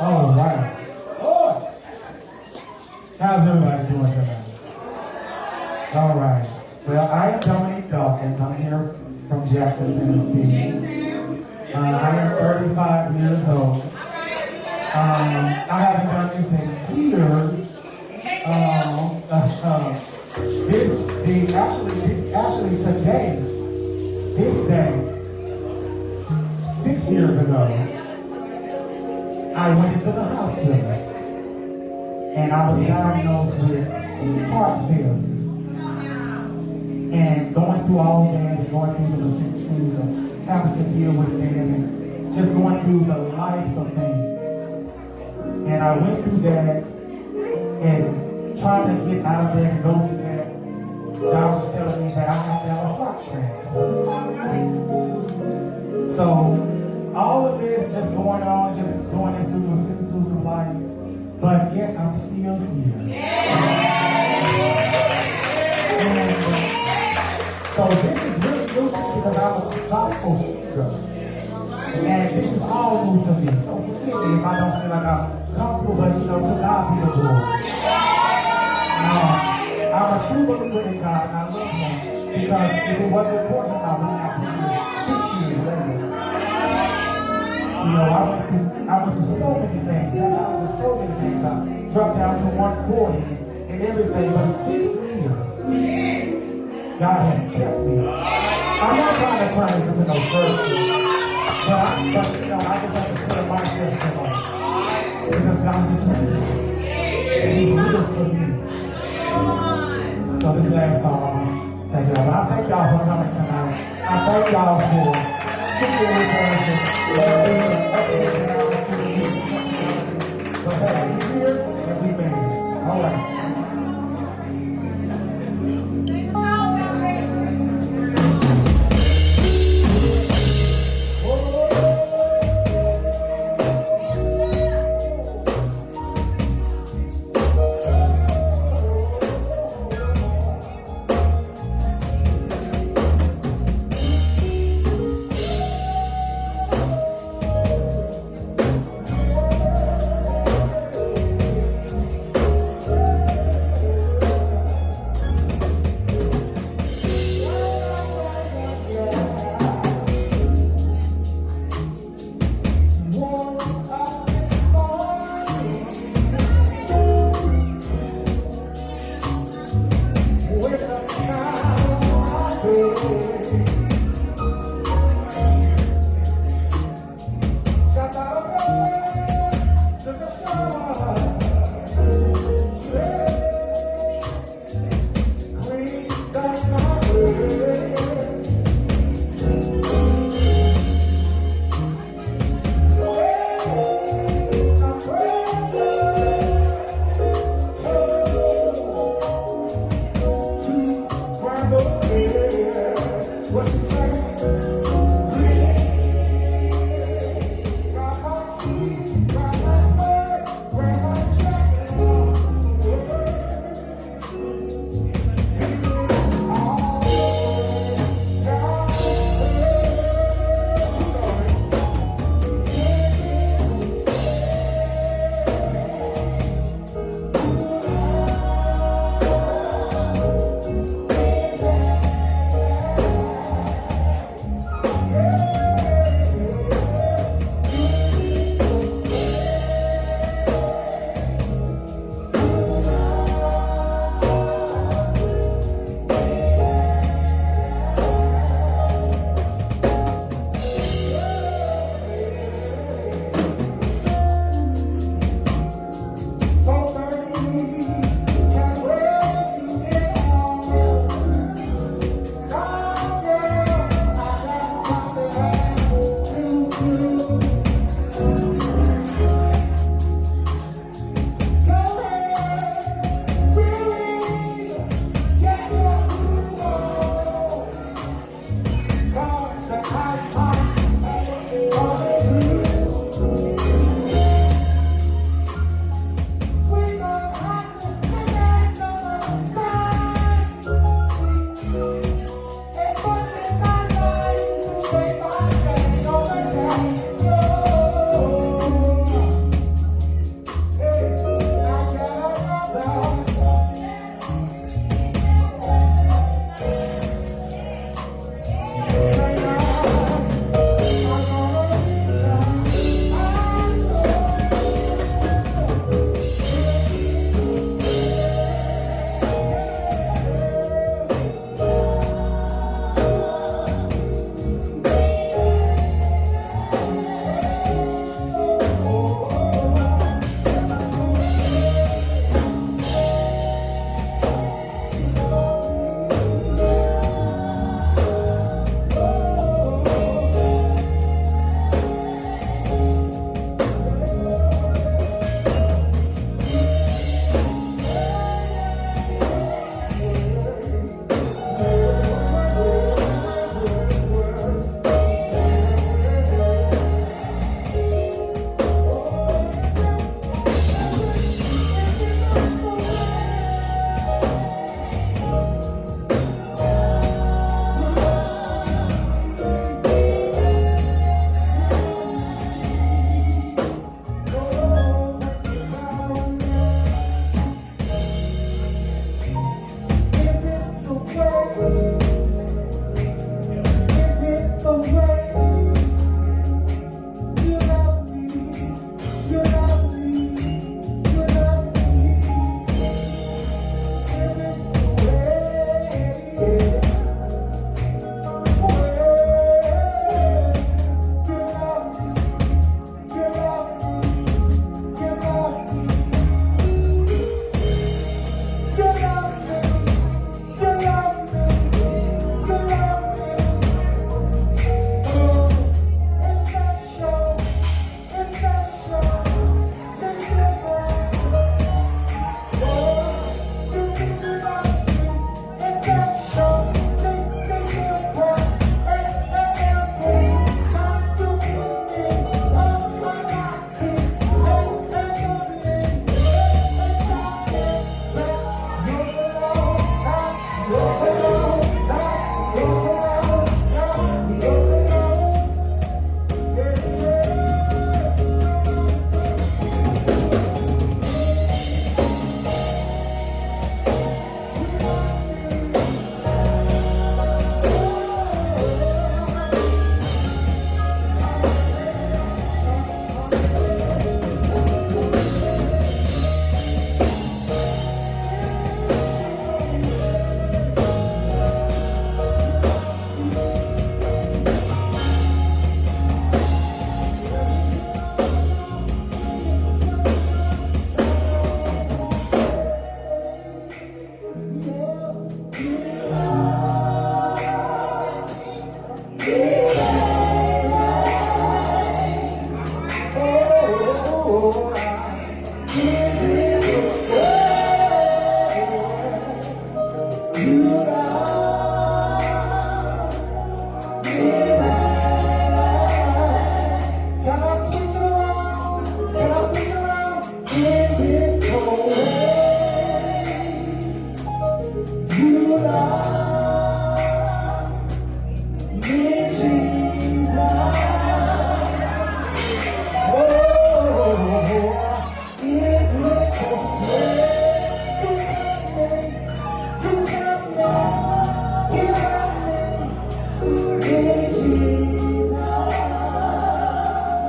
All right. Lord. How's everybody doing tonight? All right. Well, I'm Dawkins. I'm here from Jackson, Tennessee. I am 35 years old. I haven't done this in years. Actually today, this day, 6 years ago, I went into the hospital and I was diagnosed with heart failure. And going through all that and going through the vicissitudes of having to deal with that and just going through the lives of things. And I went through that and trying to get out of there and go through that. God was telling me that I had to have a heart transplant. So all of this just going on, just going through the vicissitudes of life, but yet I'm still here. And so this is really new to me because I'm a gospel singer. And this is all new to me. So forgive me if I don't feel like I'm comfortable, but to God be the glory. I'm a true believer in God, and I love Him because if it wasn't for Him, I would not be here 6 years later. I went through so many things. I was so many things. I dropped down to 140 and everything, but 6 years, God has kept me. I'm not trying to turn this into no virtue, but I just have to tell my testimony because God is real, and He's real to me. So this last song, take it out. But I thank y'all for coming tonight. I thank y'all for singing with us and being upset and down and singing music. But hey, we here and we made it. All right.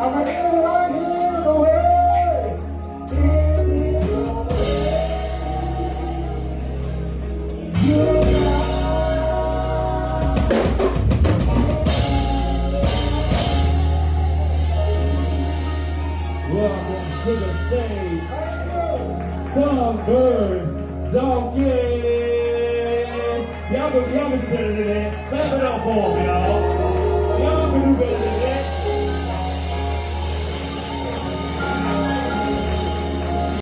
I'm a little right here the way. Is it your way? You welcome to the stage, Songbird, Dawkins. Y'all been better than that. Clap it up for 'em, y'all.